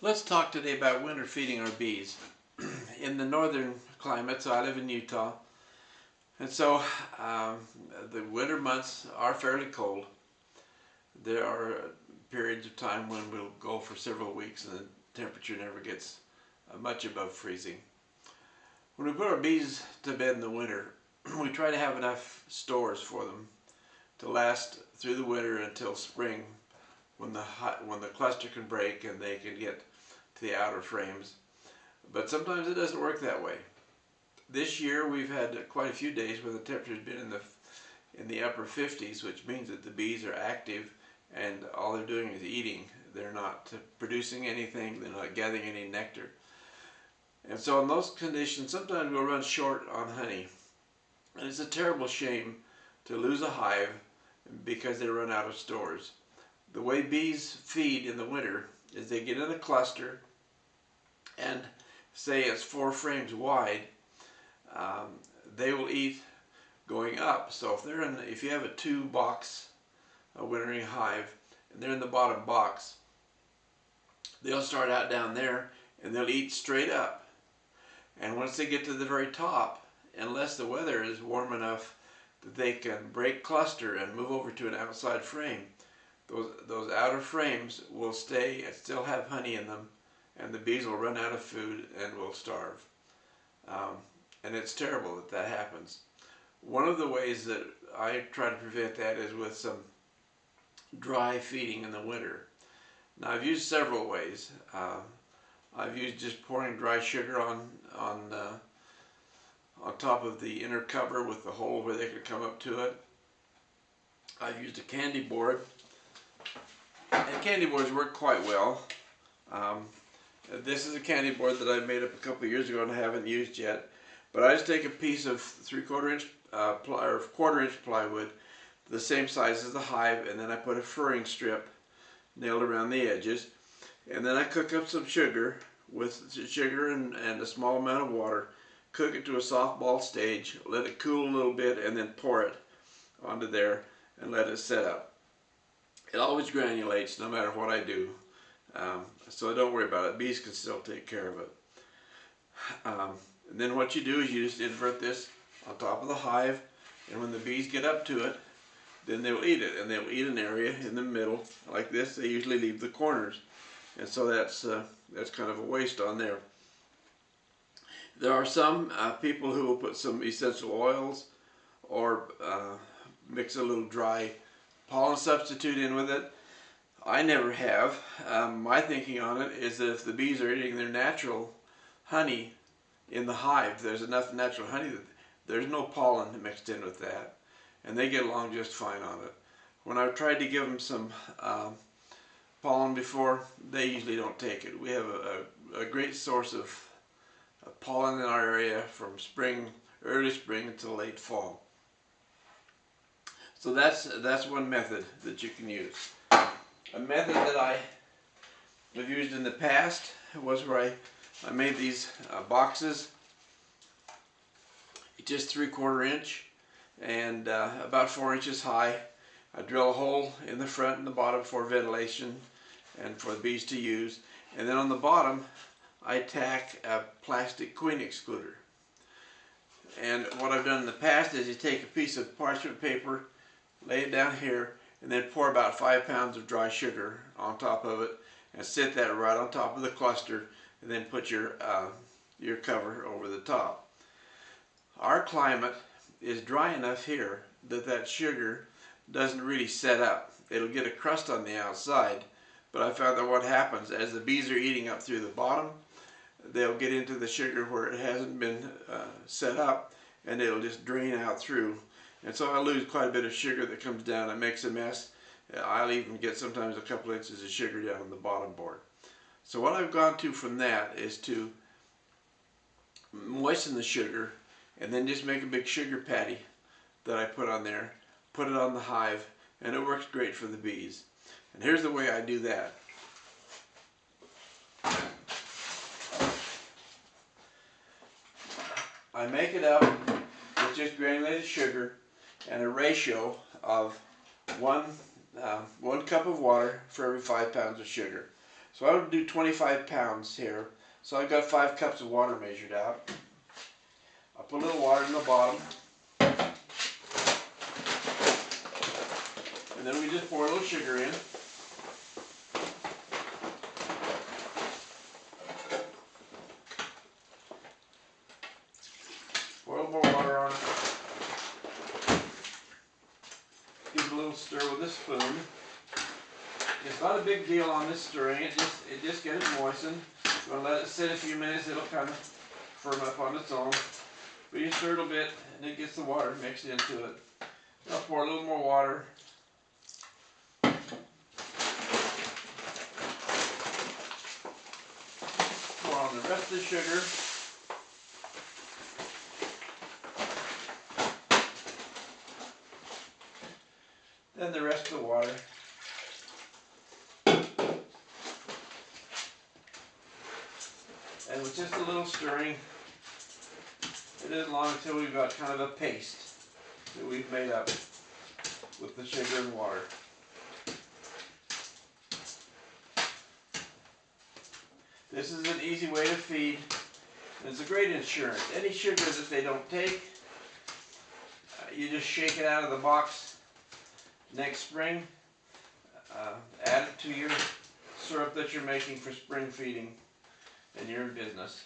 Let's talk today about winter feeding our bees. In the northern climate, so I live in Utah, and so um, the winter months are fairly cold. There are periods of time when we'll go for several weeks and the temperature never gets much above freezing. When we put our bees to bed in the winter, we try to have enough stores for them to last through the winter until spring, when the cluster can break and they can get to the outer frames. But sometimes it doesn't work that way. This year we've had quite a few days where the temperature's been in the upper 50s, which means that the bees are active and all they're doing is eating. They're not producing anything, they're not gathering any nectar. And so in those conditions, sometimes we'll run short on honey. And it's a terrible shame to lose a hive because they run out of stores. The way bees feed in the winter is they get in a cluster, and say it's 4 frames wide, they will eat going up. So if you have a 2-box wintering hive and they're in the bottom box, they'll start out down there and they'll eat straight up. And once they get to the very top, unless the weather is warm enough that they can break cluster and move over to an outside frame, those outer frames will stay and still have honey in them, and the bees will run out of food and will starve. And it's terrible that that happens. One of the ways that I try to prevent that is with some dry feeding in the winter. Now I've used several ways. I've used just pouring dry sugar on top of the inner cover with the hole where they could come up to it. I've used a candy board, and candy boards work quite well. This is a candy board that I made up a couple of years ago and I haven't used yet. But I just take a piece of 3/4 inch or 1/4 inch plywood, the same size as the hive, and then I put a furring strip nailed around the edges. And then I cook up some sugar with sugar and a small amount of water, cook it to a soft ball stage, let it cool a little bit, and then pour it onto there and let it set up. It always granulates no matter what I do. So don't worry about it. Bees can still take care of it. And then what you do is you just invert this on top of the hive, and when the bees get up to it, then they'll eat it, and they'll eat an area in the middle like this. They usually leave the corners, and so that's kind of a waste on there. There are some people who will put some essential oils or mix a little dry pollen substitute in with it. I never have. My thinking on it is that if the bees are eating their natural honey in the hive, there's enough natural honey that there's no pollen mixed in with that, and they get along just fine on it. When I've tried to give them some pollen before, they usually don't take it. We have a great source of pollen in our area from early spring until late fall. So that's one method that you can use. A method that I have used in the past was where I made these boxes, just 3/4 inch and about 4 inches high. I drill a hole in the front and the bottom for ventilation and for the bees to use, and then on the bottom I tack a plastic queen excluder. And what I've done in the past is you take a piece of parchment paper, lay it down here, and then pour about 5 pounds of dry sugar on top of it and sit that right on top of the cluster, and then put your cover over the top. Our climate is dry enough here that sugar doesn't really set up. It'll get a crust on the outside, but I found that what happens as the bees are eating up through the bottom, they'll get into the sugar where it hasn't been set up, and it'll just drain out through. And so I lose quite a bit of sugar that comes down and makes a mess. I'll even get sometimes a couple inches of sugar down on the bottom board. So what I've gone to from that is to moisten the sugar and then just make a big sugar patty that I put on there, put it on the hive, and it works great for the bees. And here's the way I do that. I make it up with just granulated sugar and a ratio of one cup of water for every 5 pounds of sugar. So I would do 25 pounds here. So I've got 5 cups of water measured out. I'll put a little water in the bottom. And then we just pour a little sugar in. Pour a little more water on it. Give it a little stir with a spoon. It's not a big deal on this stirring, it just gets it moistened. You're going to let it sit a few minutes, it'll kind of firm up on its own. But you stir it a bit and it gets the water mixed into it. I'll pour a little more water. Pour on the rest of the sugar. Then the rest of the water. And with just a little stirring, it isn't long until we've got kind of a paste that we've made up with the sugar and water. This is an easy way to feed, and it's a great insurance. Any sugar that they don't take, you just shake it out of the box next spring, add it to your syrup that you're making for spring feeding, and you're in business.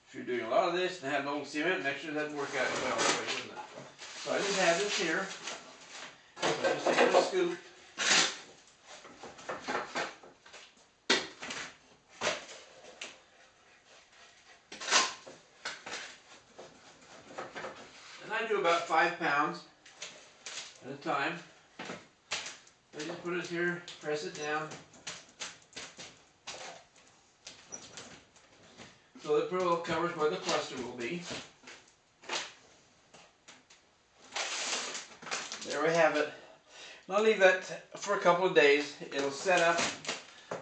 If you're doing a lot of this and have an old cement mixture, that'd work out well for you, wouldn't it? So I just have this here. So I just take a little scoop. And I do about 5 pounds at a time. I just put it here, press it down. So that pretty well covers where the cluster will be. There we have it. And I'll leave that for a couple of days. It'll set up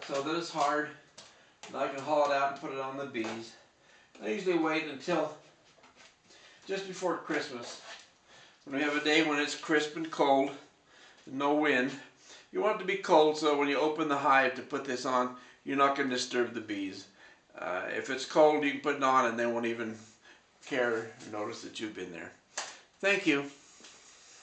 so that it's hard. And I can haul it out and put it on the bees. I usually wait until just before Christmas. When we have a day when it's crisp and cold, no wind. You want it to be cold so when you open the hive to put this on, you're not going to disturb the bees. If it's cold, you can put it on and they won't even care or notice that you've been there. Thank you.